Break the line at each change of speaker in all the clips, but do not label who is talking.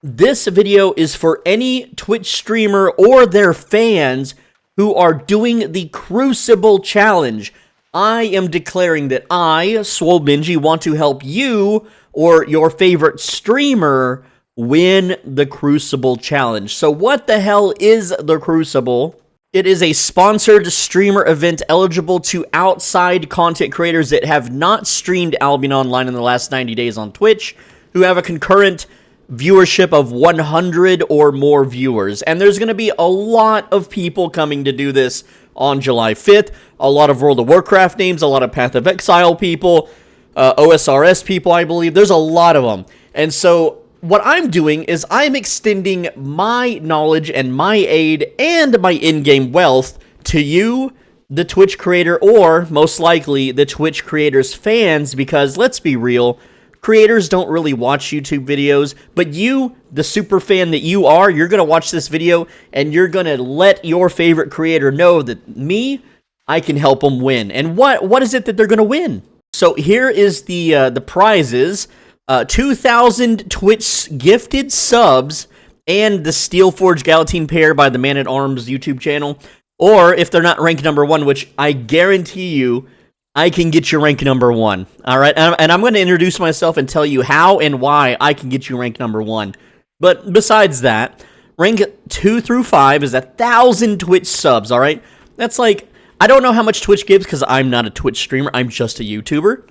This video is for any Twitch streamer or their fans who are doing the Crucible challenge. I am declaring that I, Swollbingji, want to help you or your favorite streamer win the Crucible challenge. So what the hell is the Crucible? It is a sponsored streamer event eligible to outside content creators that have not streamed Albion Online in the last 90 days on Twitch, who have a concurrent viewership of 100 or more viewers. And there's going to be a lot of people coming to do this on July 5th. A lot of World of Warcraft names, a lot of Path of Exile people, OSRS people, I believe. There's a lot of them. And so what I'm doing is I'm extending my knowledge and my aid and my in-game wealth to you, the Twitch creator, or most likely the Twitch creator's fans, because let's be real, creators don't really watch YouTube videos, but you, the super fan that you are, you're going to watch this video and you're going to let your favorite creator know that I can help them win. And what is it that they're going to win? So here is the prizes. 2,000 Twitch gifted subs and the Steelforge Galatine Pair by the Man at Arms YouTube channel. Or if they're not ranked number 1, which I guarantee you, I can get you rank number 1. All right, and I'm going to introduce myself and tell you how and why I can get you rank number 1. But besides that, rank 2 through 5 is 1,000 Twitch subs. All right, that's like, I don't know how much Twitch gives because I'm not a Twitch streamer. I'm just a YouTuber.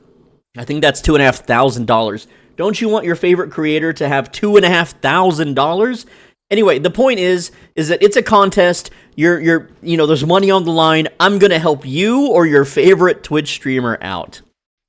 I think that's $2,500. Don't you want your favorite creator to have $2,500? Anyway, the point is that it's a contest. There's money on the line. I'm gonna help you or your favorite Twitch streamer out.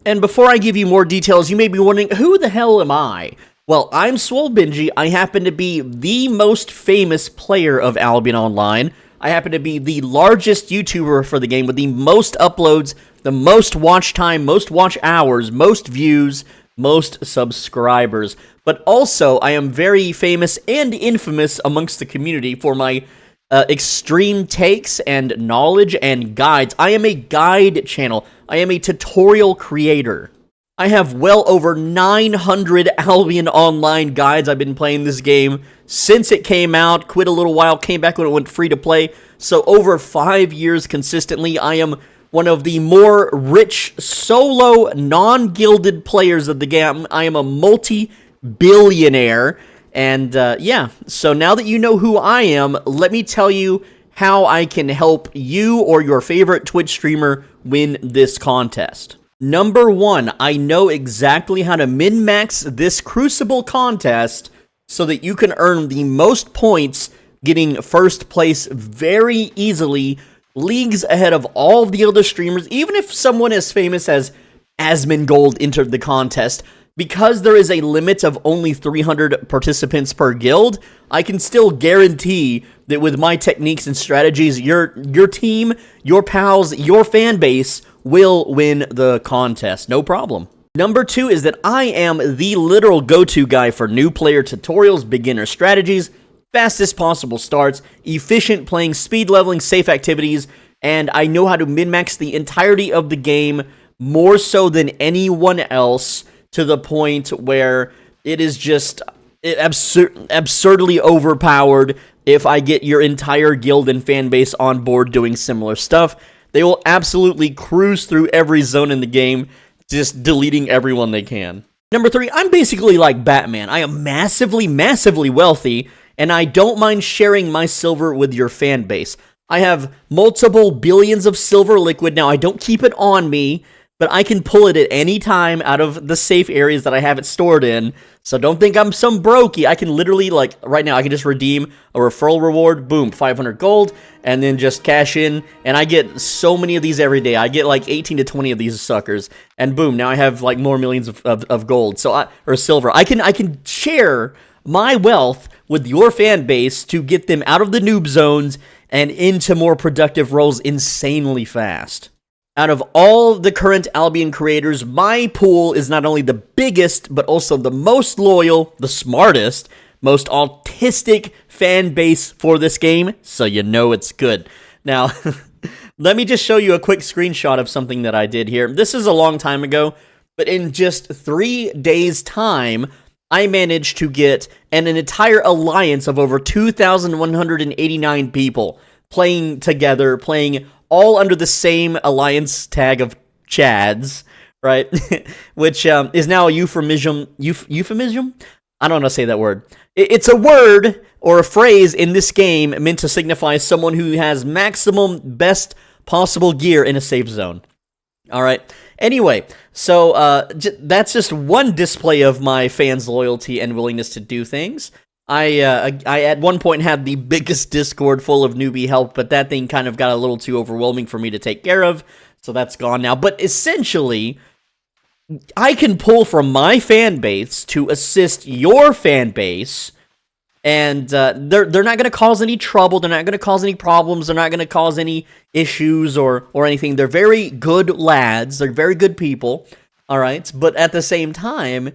And before I give you more details, you may be wondering, who the hell am I? Well, I'm Swollbingji. I happen to be the most famous player of Albion Online. I happen to be the largest YouTuber for the game with the most uploads, the most watch time, most watch hours, most views, most subscribers. But also, I am very famous and infamous amongst the community for my extreme takes and knowledge and guides. I am a guide channel. I am a tutorial creator. I have well over 900 Albion Online guides. I've been playing this game since it came out, quit a little while, came back when it went free to play. So over 5 years consistently, I am one of the more rich solo non-guilded players of the game. I am a multi-billionaire. And yeah, so now that you know who I am, let me tell you how I can help you or your favorite Twitch streamer win this contest. Number 1, I know exactly how to min-max this Crucible contest so that you can earn the most points getting first place very easily, leagues ahead of all of the other streamers. Even if someone as famous as Asmongold entered the contest, because there is a limit of only 300 participants per guild, I can still guarantee that with my techniques and strategies, your team, your pals, your fan base will win the contest. No problem. Number 2 is that I am the literal go-to guy for new player tutorials, beginner strategies, fastest possible starts, efficient playing, speed leveling, safe activities, and I know how to min-max the entirety of the game more so than anyone else, to the point where it is just absurdly overpowered. If I get your entire guild and fan base on board doing similar stuff, they will absolutely cruise through every zone in the game, just deleting everyone they can. Number 3, I'm basically like Batman. I am massively, massively wealthy, and I don't mind sharing my silver with your fan base. I have multiple billions of silver liquid. Now, I don't keep it on me, but I can pull it at any time out of the safe areas that I have it stored in. So don't think I'm some brokey. I can literally, like, right now, I can just redeem a referral reward. Boom, 500 gold, and then just cash in. And I get so many of these every day. I get like 18 to 20 of these suckers. And boom, now I have like more millions of gold. Or silver. I can share my wealth with your fan base to get them out of the noob zones and into more productive roles insanely fast. Out of all the current Albion creators, my pool is not only the biggest, but also the most loyal, the smartest, most autistic fan base for this game, so you know it's good. Now, let me just show you a quick screenshot of something that I did here. This is a long time ago, but in just 3 days' time, I managed to get an entire alliance of over 2,189 people playing together, playing all under the same alliance tag of Chads, right? Which is now a euphemism. Euphemism? I don't know how to say that word. It's a word or a phrase in this game meant to signify someone who has maximum best possible gear in a safe zone. All right. Anyway, so that's just one display of my fans' loyalty and willingness to do things. I at one point had the biggest Discord full of newbie help, but that thing kind of got a little too overwhelming for me to take care of, so that's gone now. But essentially, I can pull from my fan base to assist your fan base, and they're not going to cause any trouble. They're not going to cause any problems. They're not going to cause any issues or anything. They're very good lads. They're very good people. All right, but at the same time,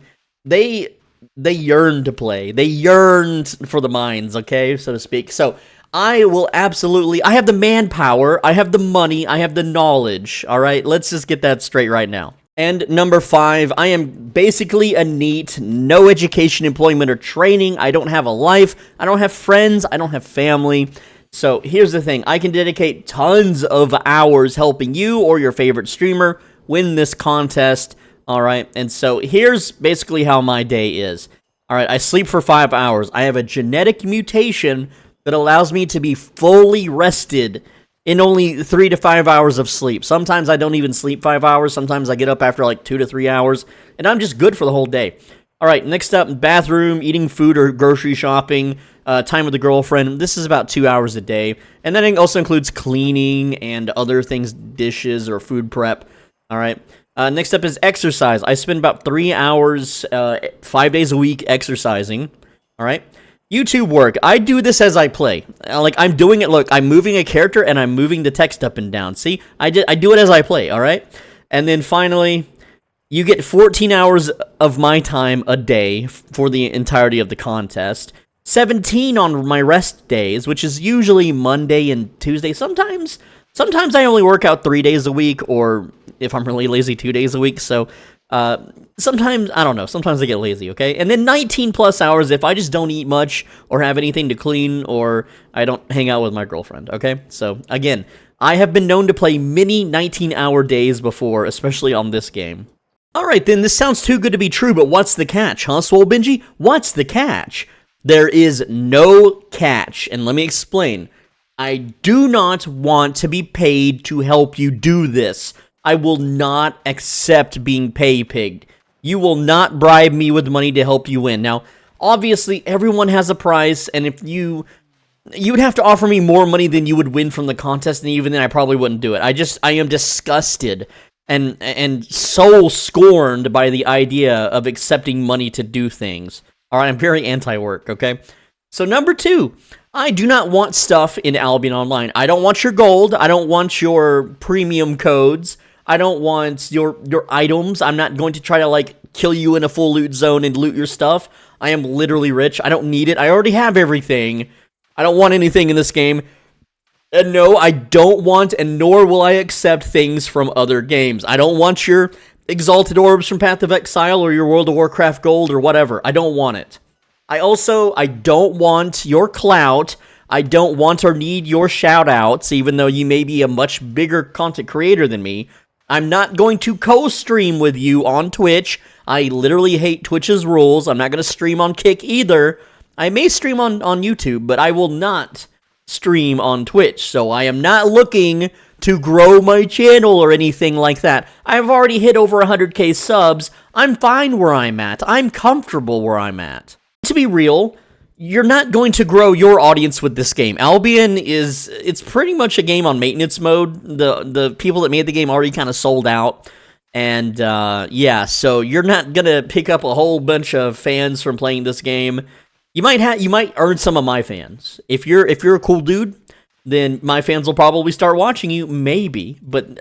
they yearn to play. They yearned for the mines, okay, so to speak. So I will absolutely. I have the manpower. I have the money. I have the knowledge. All right, let's just get that straight right now. And number 5, I am basically a NEET, no education, employment, or training. I don't have a life. I don't have friends. I don't have family. So here's the thing. I can dedicate tons of hours helping you or your favorite streamer win this contest. All right. And so here's basically how my day is. All right. I sleep for 5 hours. I have a genetic mutation that allows me to be fully rested in only 3 to 5 hours of sleep. Sometimes I don't even sleep 5 hours. Sometimes I get up after like 2 to 3 hours, and I'm just good for the whole day. All right, next up, bathroom, eating food or grocery shopping, time with the girlfriend. This is about 2 hours a day, and then it also includes cleaning and other things, dishes or food prep. All right. Next up is exercise. I spend about 3 hours, 5 days a week exercising. All right. YouTube work. I do this as I play. Like, I'm doing it, look, I'm moving a character and I'm moving the text up and down. See? I do it as I play, all right? And then finally, you get 14 hours of my time a day for the entirety of the contest. 17 on my rest days, which is usually Monday and Tuesday. Sometimes I only work out 3 days a week, or if I'm really lazy, 2 days a week. So, sometimes, I don't know, sometimes I get lazy, okay? And then 19 plus hours if I just don't eat much or have anything to clean or I don't hang out with my girlfriend, okay? So, again, I have been known to play many 19-hour days before, especially on this game. Alright then, this sounds too good to be true, but what's the catch, huh, Swollbingji? What's the catch? There is no catch, and let me explain. I do not want to be paid to help you do this. I will not accept being pay-pigged. You will not bribe me with money to help you win. Now, obviously, everyone has a price, and if you'd have to offer me more money than you would win from the contest, and even then I probably wouldn't do it. I am disgusted and so scorned by the idea of accepting money to do things. Alright, I'm very anti-work, okay? So number 2, I do not want stuff in Albion Online. I don't want your gold. I don't want your premium codes. I don't want your items. I'm not going to try to, like, kill you in a full loot zone and loot your stuff. I am literally rich. I don't need it. I already have everything. I don't want anything in this game. And no, I don't want, and nor will I accept things from other games. I don't want your Exalted Orbs from Path of Exile or your World of Warcraft gold or whatever. I don't want it. I don't want your clout. I don't want or need your shout-outs, even though you may be a much bigger content creator than me. I'm not going to co-stream with you on Twitch. I literally hate Twitch's rules. I'm not going to stream on Kick either. I may stream on YouTube, but I will not stream on Twitch. So I am not looking to grow my channel or anything like that. I've already hit over 100k subs. I'm fine where I'm at. I'm comfortable where I'm at. To be real, you're not going to grow your audience with this game. Albion it's pretty much a game on maintenance mode. The people that made the game already kind of sold out. And, yeah, so you're not gonna pick up a whole bunch of fans from playing this game. You might earn some of my fans. If you're a cool dude, then my fans will probably start watching you, maybe. But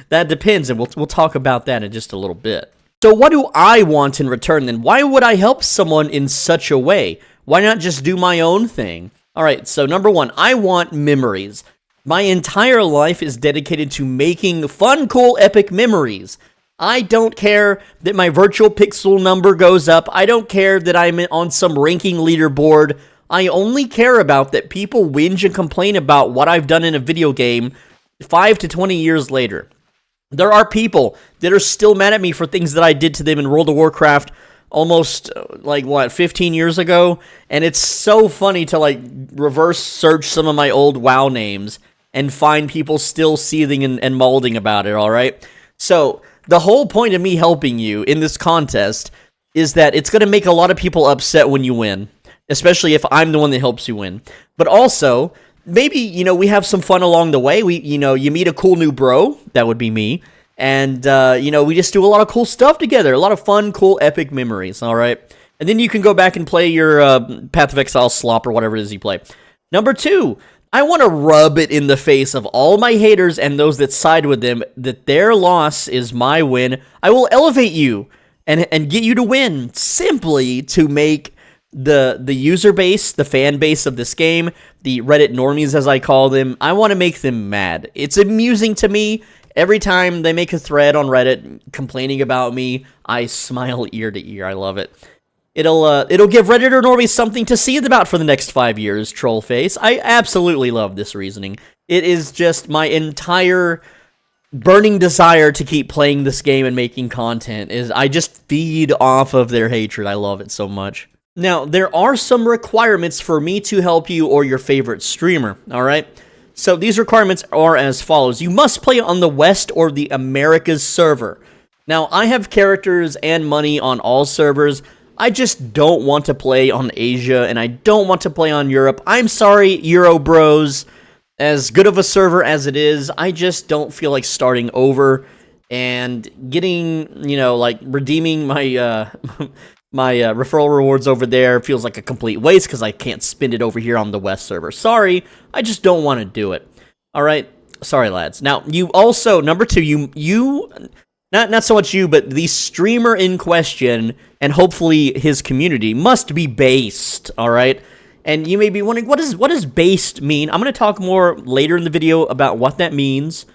that depends, and we'll talk about that in just a little bit. So what do I want in return, then? Why would I help someone in such a way? Why not just do my own thing? Alright, so number 1, I want memories. My entire life is dedicated to making fun, cool, epic memories. I don't care that my virtual pixel number goes up. I don't care that I'm on some ranking leaderboard. I only care about that people whinge and complain about what I've done in a video game 5 to 20 years later. There are people that are still mad at me for things that I did to them in World of Warcraft almost, 15 years ago? And it's so funny to, reverse search some of my old WoW names and find people still seething and molding about it, alright? So, the whole point of me helping you in this contest is that it's going to make a lot of people upset when you win, especially if I'm the one that helps you win. But also, maybe, we have some fun along the way. You meet a cool new bro, that would be me, and, we just do a lot of cool stuff together, a lot of fun, cool, epic memories, alright? And then you can go back and play your Path of Exile slop or whatever it is you play. Number 2, I want to rub it in the face of all my haters and those that side with them that their loss is my win. I will elevate you and get you to win simply to make the user base, the fan base of this game, the Reddit normies as I call them, I want to make them mad. It's amusing to me. Every time they make a thread on Reddit complaining about me, I smile ear to ear. I love it. It'll give Redditor normies something to seethe about for the next 5 years, Trollface. I absolutely love this reasoning. It is just my entire burning desire to keep playing this game and making content. I just feed off of their hatred. I love it so much. Now, there are some requirements for me to help you or your favorite streamer, alright? So these requirements are as follows. You must play on the West or the Americas server. Now, I have characters and money on all servers. I just don't want to play on Asia, and I don't want to play on Europe. I'm sorry, Euro bros. As good of a server as it is, I just don't feel like starting over and getting, redeeming my my referral rewards over there feels like a complete waste because I can't spend it over here on the West server. Sorry, I just don't want to do it. All right, sorry, lads. Now, you also, number 2, you not so much you, but the streamer in question, and hopefully his community, must be based, alright? And you may be wondering, what does based mean? I'm going to talk more later in the video about what that means,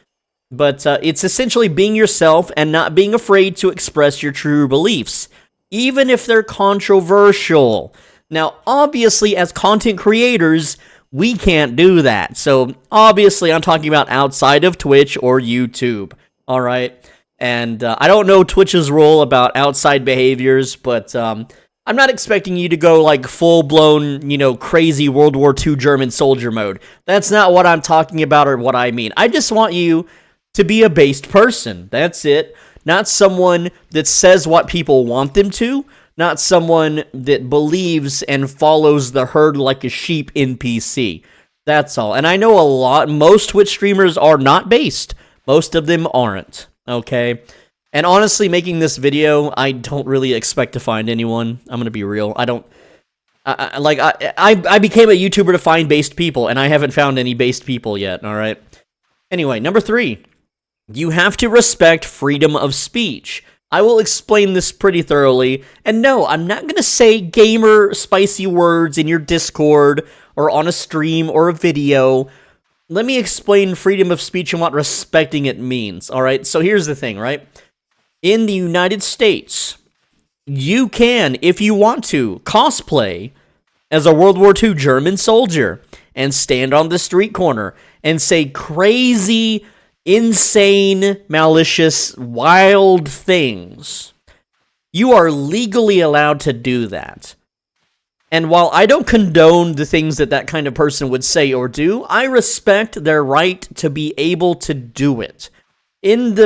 but it's essentially being yourself and not being afraid to express your true beliefs, even if they're controversial. Now, obviously, as content creators, we can't do that. So, obviously, I'm talking about outside of Twitch or YouTube, alright? And I don't know Twitch's rule about outside behaviors, but I'm not expecting you to go full-blown, crazy World War II German soldier mode. That's not what I'm talking about or what I mean. I just want you to be a based person. That's it. Not someone that says what people want them to. Not someone that believes and follows the herd like a sheep NPC. That's all. And I know most Twitch streamers are not based. Most of them aren't. Okay, and honestly, making this video, I don't really expect to find anyone. I'm gonna be real. I became a YouTuber to find based people, and I haven't found any based people yet. All right. Anyway, number 3, you have to respect freedom of speech. I will explain this pretty thoroughly. And no, I'm not gonna say gamer spicy words in your Discord or on a stream or a video. Let me explain freedom of speech and what respecting it means, alright? So here's the thing, right? In the United States, you can, if you want to, cosplay as a World War II German soldier and stand on the street corner and say crazy, insane, malicious, wild things. You are legally allowed to do that. And while I don't condone the things that kind of person would say or do, I respect their right to be able to do it. In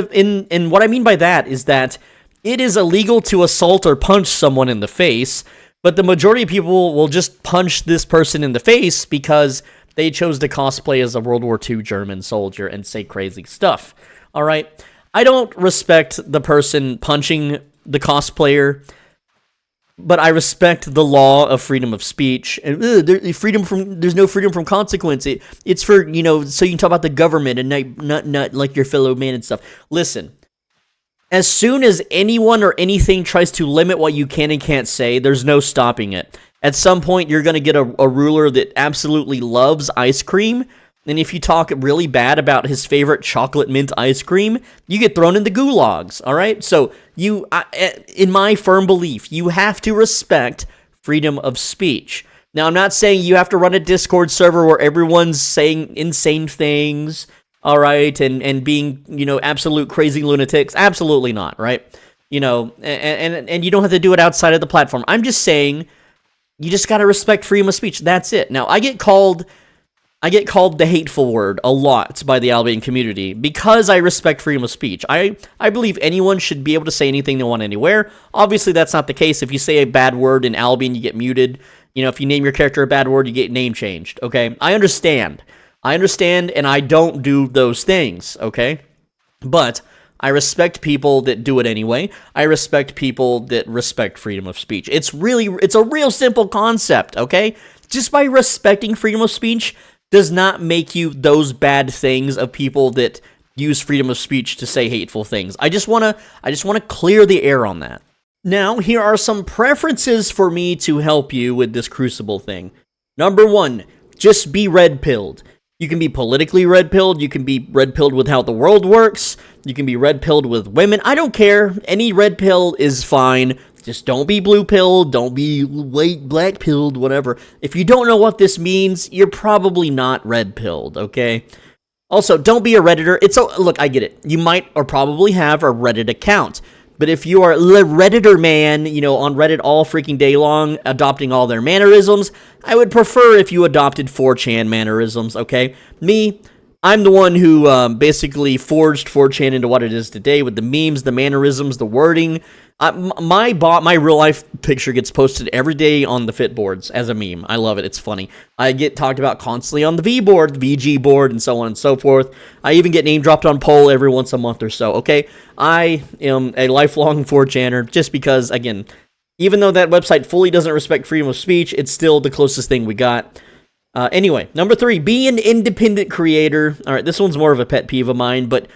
what I mean by that is that it is illegal to assault or punch someone in the face, but the majority of people will just punch this person in the face because they chose to cosplay as a World War II German soldier and say crazy stuff. All right? I don't respect the person punching the cosplayer, but I respect the law of freedom of speech. And there's no freedom from consequence. It's for, so you can talk about the government and not like your fellow man and stuff. Listen, as soon as anyone or anything tries to limit what you can and can't say, there's no stopping it. At some point, you're going to get a ruler that absolutely loves ice cream, And if you talk really bad about his favorite chocolate mint ice cream, you get thrown in the gulags, all right? So in my firm belief, you have to respect freedom of speech. Now, I'm not saying you have to run a Discord server where everyone's saying insane things, all right, and being, absolute crazy lunatics. Absolutely not, right? And you don't have to do it outside of the platform. I'm just saying you just got to respect freedom of speech. That's it. Now, I get called the hateful word a lot by the Albion community because I respect freedom of speech. I believe anyone should be able to say anything they want anywhere. Obviously, that's not the case. If you say a bad word in Albion, you get muted. If you name your character a bad word, you get name changed, okay? I understand, and I don't do those things, okay? But I respect people that do it anyway. I respect people that respect freedom of speech. It's a real simple concept, okay? Just by respecting freedom of speech does not make you those bad things of people that use freedom of speech to say hateful things. I just want to clear the air on that. Now, here are some preferences for me to help you with this Crucible thing. Number 1, just be red-pilled. You can be politically red-pilled, you can be red-pilled with how the world works, you can be red-pilled with women. I don't care. Any red pill is fine. Just don't be blue-pilled, don't be white, black-pilled, whatever. If you don't know what this means, you're probably not red-pilled, okay? Also, don't be a Redditor. Look, I get it. You might or probably have a Reddit account. But if you are a Redditor man, on Reddit all freaking day long, adopting all their mannerisms, I would prefer if you adopted 4chan mannerisms, okay? Me, I'm the one who basically forged 4chan into what it is today with the memes, the mannerisms, the wording. My real life picture gets posted every day on the fit boards as a meme. I love it. It's funny. I get talked about constantly on the V board, the VG board, and so on and so forth. I even get name dropped on poll every once a month or so. Okay, I am a lifelong 4chaner just because, again, even though that website fully doesn't respect freedom of speech, it's still the closest thing we got. Anyway, number 3, be an independent creator. All right, this one's more of a pet peeve of mine, but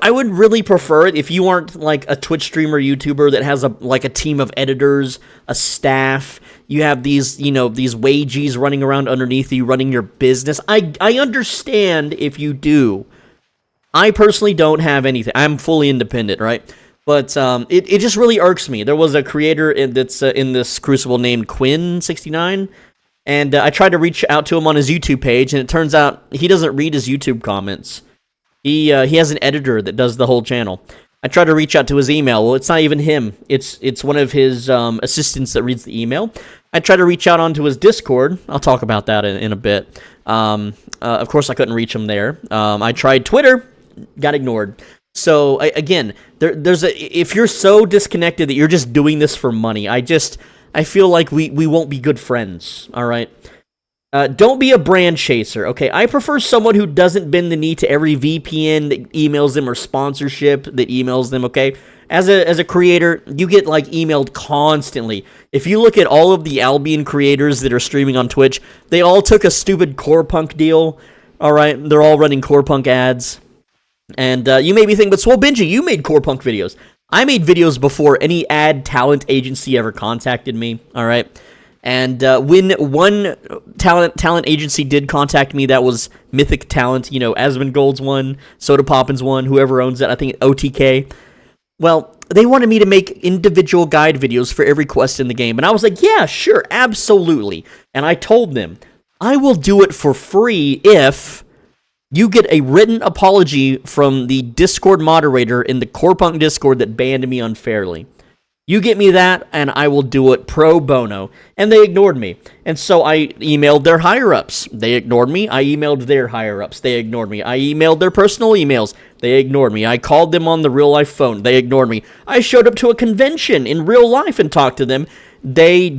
I would really prefer it if you aren't like a Twitch streamer, YouTuber that has a team of editors, a staff. You have these wages running around underneath you, running your business. I understand if you do. I personally don't have anything. I'm fully independent, right? But it just really irks me. There was a creator that's in this Crucible named Quinn69, and I tried to reach out to him on his YouTube page, and it turns out he doesn't read his YouTube comments. He has an editor that does the whole channel. I tried to reach out to his email. Well, it's not even him. It's one of his assistants that reads the email. I tried to reach out onto his Discord. I'll talk about that in a bit. Of course, I couldn't reach him there. I tried Twitter, got ignored. So again, if you're so disconnected that you're just doing this for money, I feel like we won't be good friends. All right. Don't be a brand chaser, okay? I prefer someone who doesn't bend the knee to every VPN that emails them or sponsorship that emails them, okay? As a creator, you get, emailed constantly. If you look at all of the Albion creators that are streaming on Twitch, they all took a stupid core punk deal, all right? They're all running core punk ads. And you may be thinking, but Swollbingji, you made core punk videos. I made videos before any ad talent agency ever contacted me, all right? And when one talent agency did contact me, that was Mythic Talent, Asmongold's one, Soda Poppin's one, whoever owns it, I think OTK. Well, they wanted me to make individual guide videos for every quest in the game. And I was like, yeah, sure, absolutely. And I told them, I will do it for free if you get a written apology from the Discord moderator in the Corepunk Discord that banned me unfairly. You get me that, and I will do it pro bono. And they ignored me. And so I emailed their higher-ups. They ignored me. I emailed their higher-ups. They ignored me. I emailed their personal emails. They ignored me. I called them on the real-life phone. They ignored me. I showed up to a convention in real life and talked to them. They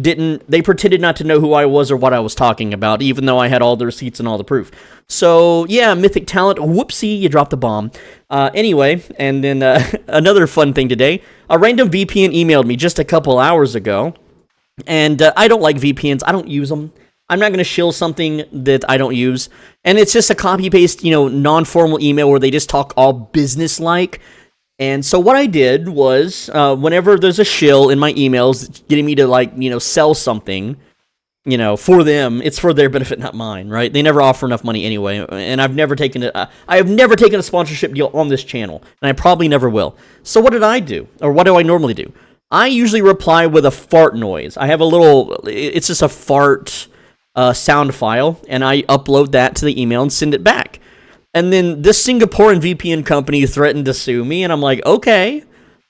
pretended not to know who I was or what I was talking about, even though I had all the receipts and all the proof. So, yeah, Mythic Talent, whoopsie, you dropped the bomb. Anyway, and then another fun thing today, a random VPN emailed me just a couple hours ago, and I don't like VPNs. I don't use them. I'm not going to shill something that I don't use, and it's just a copy-paste, non-formal email where they just talk all business-like. And so what I did was, whenever there's a shill in my emails getting me to, sell something, you know, for them, it's for their benefit, not mine, right? They never offer enough money anyway, and I have never taken a sponsorship deal on this channel, and I probably never will. So what did I do, or what do I normally do? I usually reply with a fart noise. I have a little, it's just a fart sound file, and I upload that to the email and send it back. And then this Singaporean VPN company threatened to sue me, and I'm like, okay,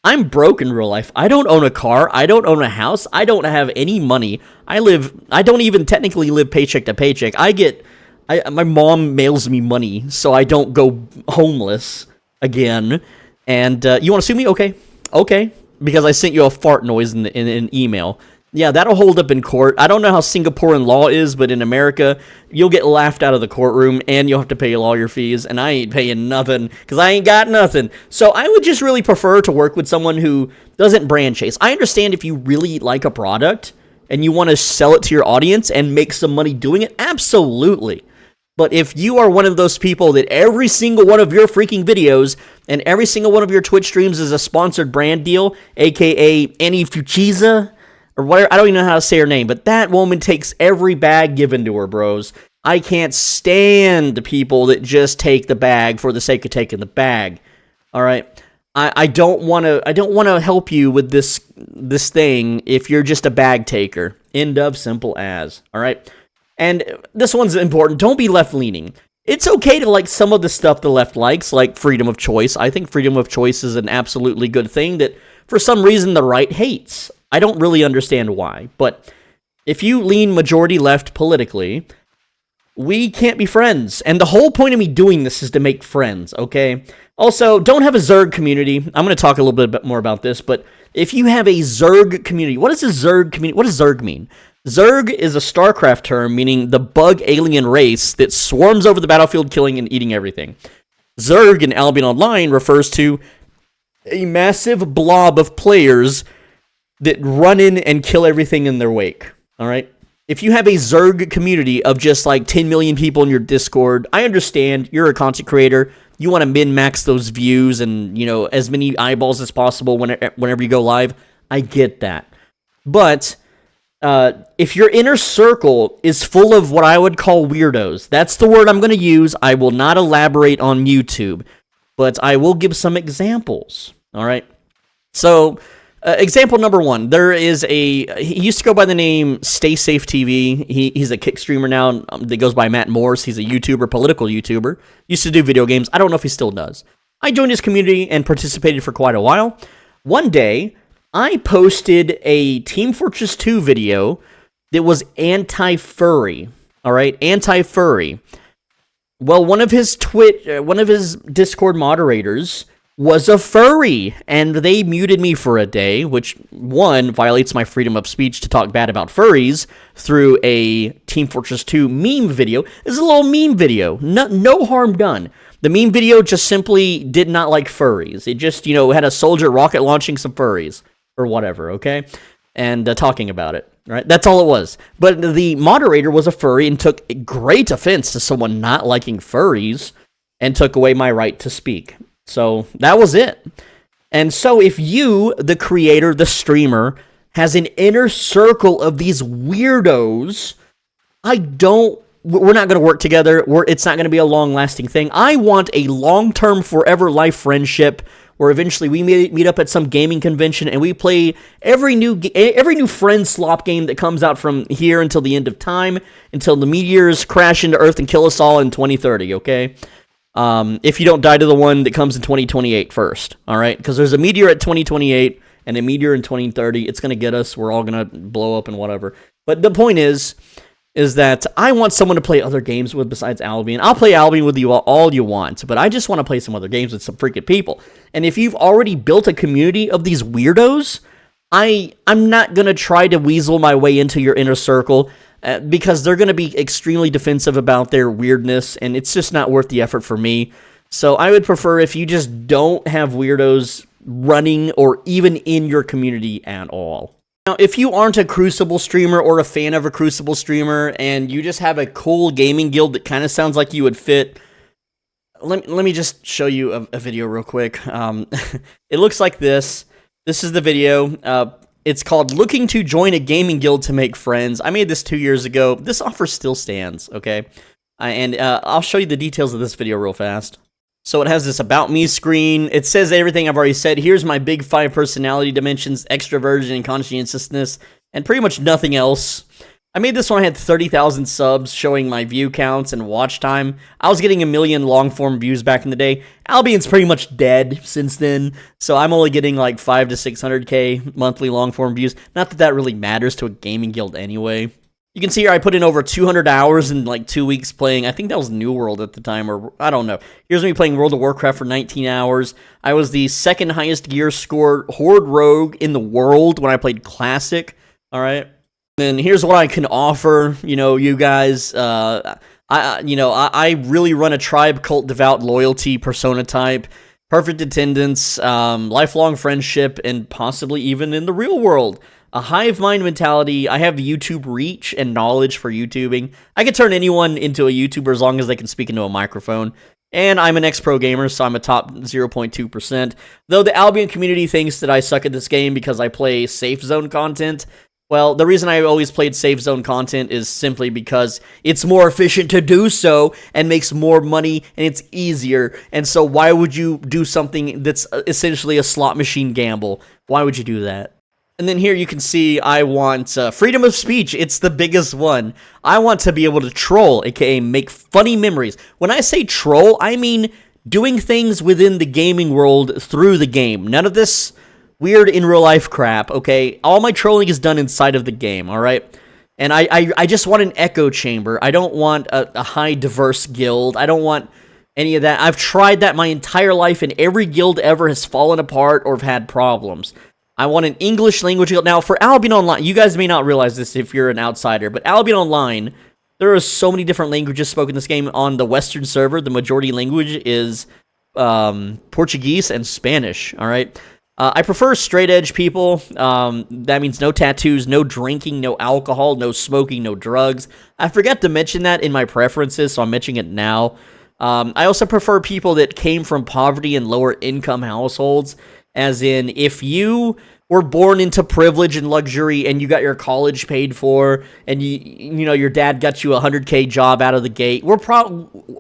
I'm broke in real life. I don't own a car. I don't own a house. I don't have any money. I don't even technically live paycheck to paycheck. My mom mails me money, so I don't go homeless again. And you want to sue me? Okay. Because I sent you a fart noise in an email. Yeah, that'll hold up in court. I don't know how Singaporean law is, but in America, you'll get laughed out of the courtroom, and you'll have to pay lawyer fees, and I ain't paying nothing, because I ain't got nothing. So I would just really prefer to work with someone who doesn't brand chase. I understand if you really like a product, and you want to sell it to your audience and make some money doing it, absolutely. But if you are one of those people that every single one of your freaking videos and every single one of your Twitch streams is a sponsored brand deal, aka Annie Fuchiza, or whatever, I don't even know how to say her name, but that woman takes every bag given to her, bros. I can't stand people that just take the bag for the sake of taking the bag. All right, I don't want to help you with this thing if you're just a bag taker. End of, simple as. All right, and this one's important. Don't be left leaning. It's okay to like some of the stuff the left likes, like freedom of choice. I think freedom of choice is an absolutely good thing that for some reason the right hates. I don't really understand why, but if you lean majority left politically, we can't be friends. And the whole point of me doing this is to make friends, okay? Also, don't have a Zerg community. I'm going to talk a little bit more about this, but if you have a Zerg community, what is a Zerg community? What does Zerg mean? Zerg is a StarCraft term meaning the bug alien race that swarms over the battlefield killing and eating everything. Zerg in Albion Online refers to a massive blob of players that run in and kill everything in their wake, all right? If you have a Zerg community of just like 10 million people in your Discord, I understand you're a content creator. You want to min-max those views and, you know, as many eyeballs as possible whenever you go live. I get that. But if your inner circle is full of what I would call weirdos, that's the word I'm going to use. I will not elaborate on YouTube, but I will give some examples, all right? So, example number one, he used to go by the name Stay Safe TV. He's a kick streamer now that goes by Matt Morse. He's a YouTuber, political YouTuber. Used to do video games. I don't know if he still does. I joined his community and participated for quite a while. One day, I posted a Team Fortress 2 video that was anti-furry. All right, anti-furry. Well, one of his Discord moderators was a furry, and they muted me for a day, which, one, violates my freedom of speech to talk bad about furries through a Team Fortress 2 meme video. This is a little meme video. No harm done. The meme video just simply did not like furries. It just, you know, had a soldier rocket launching some furries, or whatever, okay? And talking about it, right? That's all it was. But the moderator was a furry and took great offense to someone not liking furries and took away my right to speak. So that was it. And so if you, the creator, the streamer, has an inner circle of these weirdos, we're not going to work together. It's not going to be a long-lasting thing. I want a long-term, forever life friendship where eventually we meet up at some gaming convention and we play every new friend slop game that comes out from here until the end of time, until the meteors crash into Earth and kill us all in 2030, okay? If you don't die to the one that comes in 2028 first, all right? Because there's a meteor at 2028 and a meteor in 2030. It's going to get us. We're all going to blow up and whatever. But the point is that I want someone to play other games with besides Albion. I'll play Albion with you all you want, but I just want to play some other games with some freaking people. And if you've already built a community of these weirdos, I'm not going to try to weasel my way into your inner circle. Because they're going to be extremely defensive about their weirdness, and it's just not worth the effort for me. So I would prefer if you just don't have weirdos running or even in your community at all. Now, if you aren't a Crucible streamer or a fan of a Crucible streamer, and you just have a cool gaming guild that kind of sounds like you would fit, let me just show you a video real quick. It looks like this. This is the video. It's called Looking to Join a Gaming Guild to Make Friends. I made this 2 years ago. This offer still stands, okay? And I'll show you the details of this video real fast. So it has this About Me screen. It says everything I've already said. Here's my big 5 personality dimensions: extroversion and conscientiousness, and pretty much nothing else. I made this when I had 30,000 subs, showing my view counts and watch time. I was getting 1 million long-form views back in the day. Albion's pretty much dead since then, so I'm only getting like 5 to 600k monthly long-form views. Not that that really matters to a gaming guild anyway. You can see here I put in over 200 hours in like 2 weeks playing. I think that was New World at the time, or I don't know. Here's me playing World of Warcraft for 19 hours. I was the second highest gear score Horde Rogue in the world when I played Classic, alright? And here's what I can offer, you guys. I really run a tribe, cult, devout, loyalty, persona type, perfect attendance, lifelong friendship, and possibly even in the real world. A hive mind mentality. I have YouTube reach and knowledge for YouTubing. I can turn anyone into a YouTuber as long as they can speak into a microphone. And I'm an ex-pro gamer, so I'm a top 0.2%. Though the Albion community thinks that I suck at this game because I play safe zone content. Well, the reason I always played safe zone content is simply because it's more efficient to do so and makes more money and it's easier. And so why would you do something that's essentially a slot machine gamble? Why would you do that? And then here you can see I want freedom of speech. It's the biggest one. I want to be able to troll, aka make funny memories. When I say troll, I mean doing things within the gaming world through the game. None of this weird in real life crap, okay? All my trolling is done inside of the game, alright? And I just want an echo chamber. I don't want a high diverse guild. I don't want any of that. I've tried that my entire life, and every guild ever has fallen apart or have had problems. I want an English language guild. Now, for Albion Online, you guys may not realize this if you're an outsider, but Albion Online, there are so many different languages spoken in this game. On the Western server, the majority language is Portuguese and Spanish, alright? I prefer straight-edge people. That means no tattoos, no drinking, no alcohol, no smoking, no drugs. I forgot to mention that in my preferences, so I'm mentioning it now. I also prefer people that came from poverty and lower-income households, as in, if you were born into privilege and luxury and you got your college paid for, and you know your dad got you a 100k job out of the gate,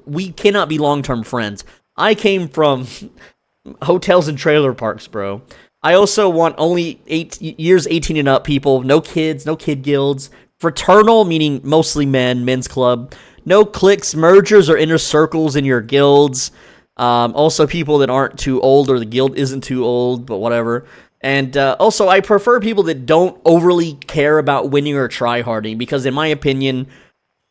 we cannot be long-term friends. I came from hotels and trailer parks, bro. I also want only 18 and up people, no kids, no kid guilds. Fraternal, meaning mostly men, men's club. No cliques, mergers, or inner circles in your guilds. Also people that aren't too old, or the guild isn't too old, but whatever. And also, I prefer people that don't overly care about winning or tryharding, because in my opinion,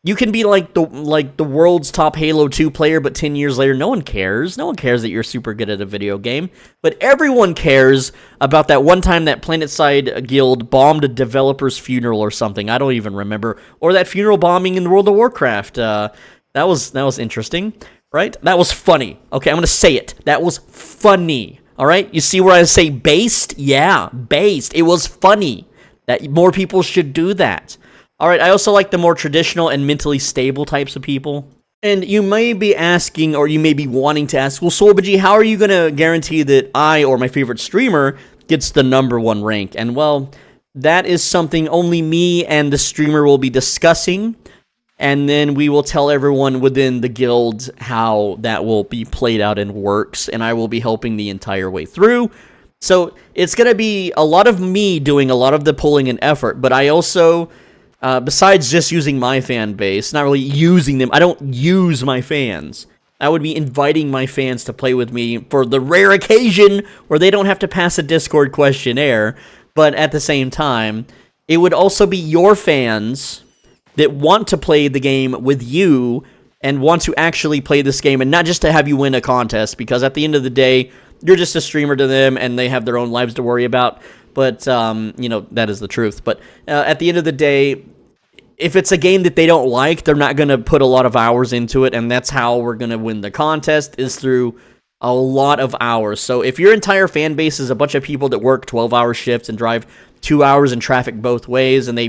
you can be like the world's top Halo 2 player, but 10 years later, no one cares. No one cares that you're super good at a video game. But everyone cares about that one time that PlanetSide guild bombed a developer's funeral or something. I don't even remember. Or that funeral bombing in World of Warcraft. That was interesting, right? That was funny. Okay, I'm going to say it. That was funny. All right? You see where I say based? Yeah, based. It was funny. That more people should do that. Alright, I also like the more traditional and mentally stable types of people. And you may be asking, or you may be wanting to ask, well, Swollbingji, how are you going to guarantee that I, or my favorite streamer, gets the #1 rank? And well, that is something only me and the streamer will be discussing, and then we will tell everyone within the guild how that will be played out and works, and I will be helping the entire way through. So, it's going to be a lot of me doing a lot of the pulling and effort, but I also, besides just using my fan base, not really using them, I don't use my fans. I would be inviting my fans to play with me for the rare occasion where they don't have to pass a Discord questionnaire, but at the same time, it would also be your fans that want to play the game with you and want to actually play this game, and not just to have you win a contest, because at the end of the day, you're just a streamer to them and they have their own lives to worry about. But, you know, that is the truth. But at the end of the day, if it's a game that they don't like, they're not going to put a lot of hours into it, and that's how we're going to win the contest, is through a lot of hours. So if your entire fan base is a bunch of people that work 12-hour shifts and drive 2 hours in traffic both ways, and they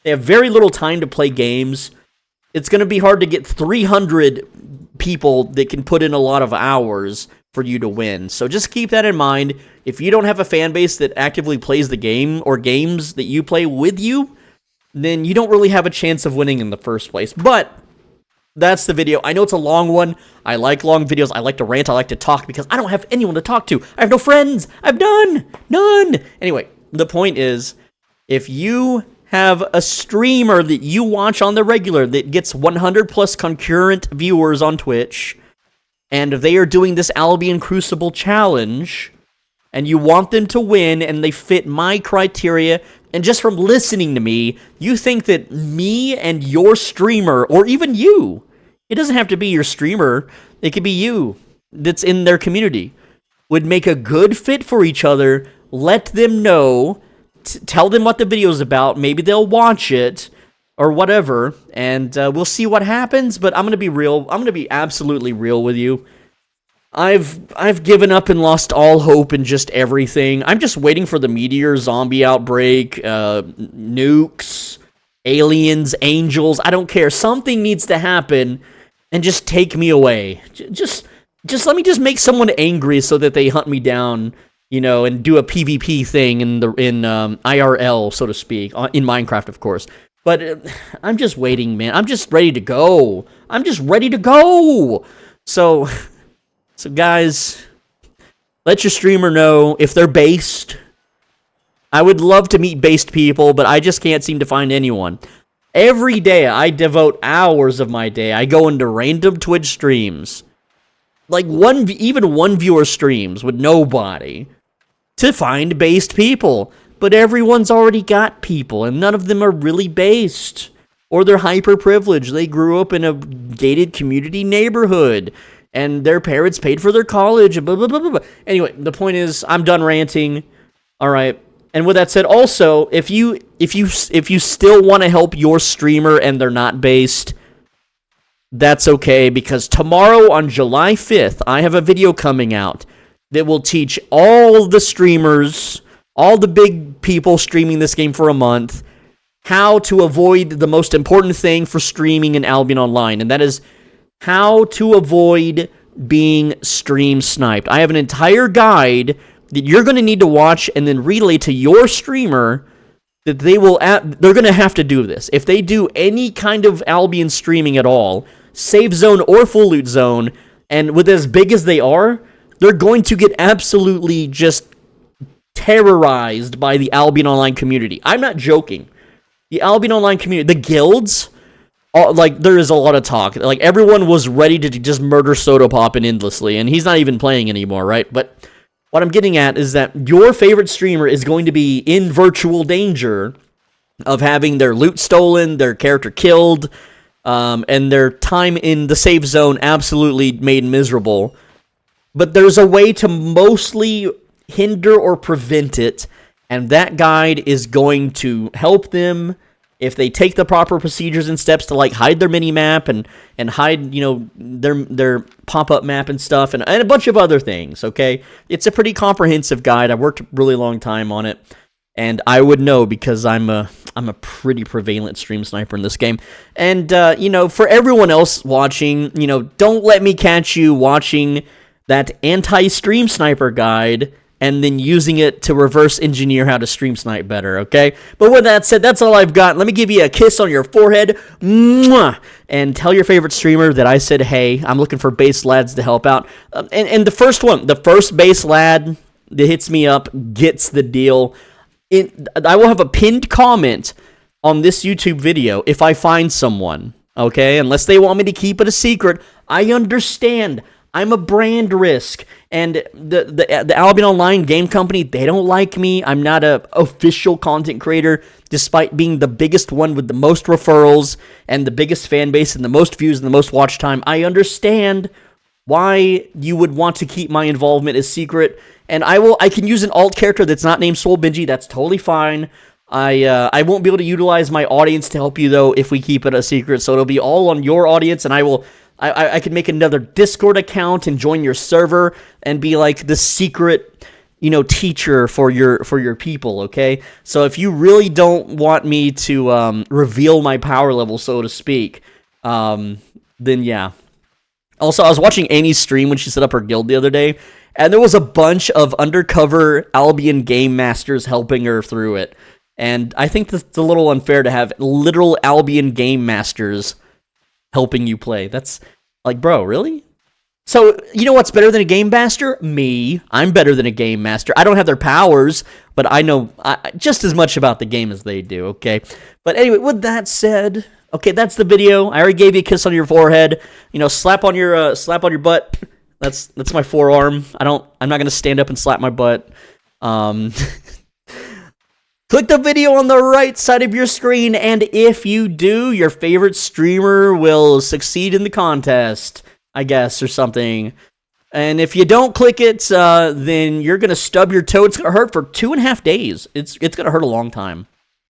have very little time to play games, it's going to be hard to get 300 people that can put in a lot of hours for you to win. So just keep that in mind. If you don't have a fan base that actively plays the game or games that you play with you, then you don't really have a chance of winning in the first place. But that's the video. I know it's a long one. I like long videos. I like to rant. I like to talk because I don't have anyone to talk to. I have no friends. I have none. Anyway, the point is, if you have a streamer that you watch on the regular that gets 100 plus concurrent viewers on Twitch, and they are doing this Albion Crucible challenge, and you want them to win, and they fit my criteria, and just from listening to me, you think that me and your streamer, or even you, it doesn't have to be your streamer, it could be you that's in their community, would make a good fit for each other. Let them know, tell them what the video's about, maybe they'll watch it, or whatever, and we'll see what happens. But I'm gonna be real. I'm gonna be absolutely real with you. I've given up and lost all hope in just everything. I'm just waiting for the meteor, zombie outbreak, nukes, aliens, angels. I don't care. Something needs to happen, and just take me away. Just let me just make someone angry so that they hunt me down, you know, and do a PvP thing in IRL, so to speak, in Minecraft, of course. But I'm just waiting, man. I'm just ready to go. So guys, let your streamer know if they're based. I would love to meet based people, but I just can't seem to find anyone. Every day, I devote hours of my day. I go into random Twitch streams, like even one viewer streams with nobody, to find based people. But everyone's already got people, and none of them are really based. Or they're hyper-privileged. They grew up in a gated community neighborhood, and their parents paid for their college, and blah, blah, blah, blah, blah. Anyway, the point is, I'm done ranting. All right. And with that said, also, if you still want to help your streamer and they're not based, that's okay, because tomorrow on July 5th, I have a video coming out that will teach all the streamers, all the big people streaming this game for a month, how to avoid the most important thing for streaming in Albion Online, and that is how to avoid being stream sniped. I have an entire guide that you're going to need to watch and then relay to your streamer that they're going to have to do this. If they do any kind of Albion streaming at all, save zone or full loot zone, and with as big as they are, they're going to get absolutely just terrorized by the Albion Online community. I'm not joking. The Albion Online community, the guilds, like, there is a lot of talk. Like, everyone was ready to just murder Soda Poppin endlessly, and he's not even playing anymore, right? But what I'm getting at is that your favorite streamer is going to be in virtual danger of having their loot stolen, their character killed, and their time in the safe zone absolutely made miserable. But there's a way to mostly hinder or prevent it, and that guide is going to help them if they take the proper procedures and steps to, like, hide their mini-map and hide, you know, their pop-up map and stuff, and a bunch of other things, okay? It's a pretty comprehensive guide. I worked a really long time on it, and I would know because I'm a pretty prevalent stream sniper in this game. And, you know, for everyone else watching, you know, don't let me catch you watching that anti-stream sniper guide and then using it to reverse engineer how to stream snipe better, okay? But with that said, that's all I've got. Let me give you a kiss on your forehead, mwah, and tell your favorite streamer that I said, hey, I'm looking for base lads to help out. And the first base lad that hits me up gets the deal. I will have a pinned comment on this YouTube video if I find someone, okay? Unless they want me to keep it a secret, I understand. I'm a brand risk, and the Albion Online game company, they don't like me. I'm not a official content creator, despite being the biggest one with the most referrals and the biggest fan base and the most views and the most watch time. I understand why you would want to keep my involvement as secret, and I can use an alt character that's not named Swollbingji. That's totally fine. I won't be able to utilize my audience to help you, though, if we keep it a secret, so it'll be all on your audience, and I could make another Discord account and join your server and be like the secret, you know, teacher for your people, okay? So if you really don't want me to reveal my power level, so to speak, then yeah. Also, I was watching Amy's stream when she set up her guild the other day, and there was a bunch of undercover Albion game masters helping her through it. And I think that's a little unfair to have literal Albion game masters helping you play. That's like, bro, really? So, you know what's better than a game master? Me. I'm better than a game master. I don't have their powers, but I know just as much about the game as they do, okay? But anyway, with that said, okay, that's the video. I already gave you a kiss on your forehead. You know, slap on your butt. That's my forearm. I'm not going to stand up and slap my butt. Click the video on the right side of your screen, and if you do, your favorite streamer will succeed in the contest, I guess, or something. And if you don't click it, then you're going to stub your toe. It's going to hurt for 2.5 days. It's going to hurt a long time.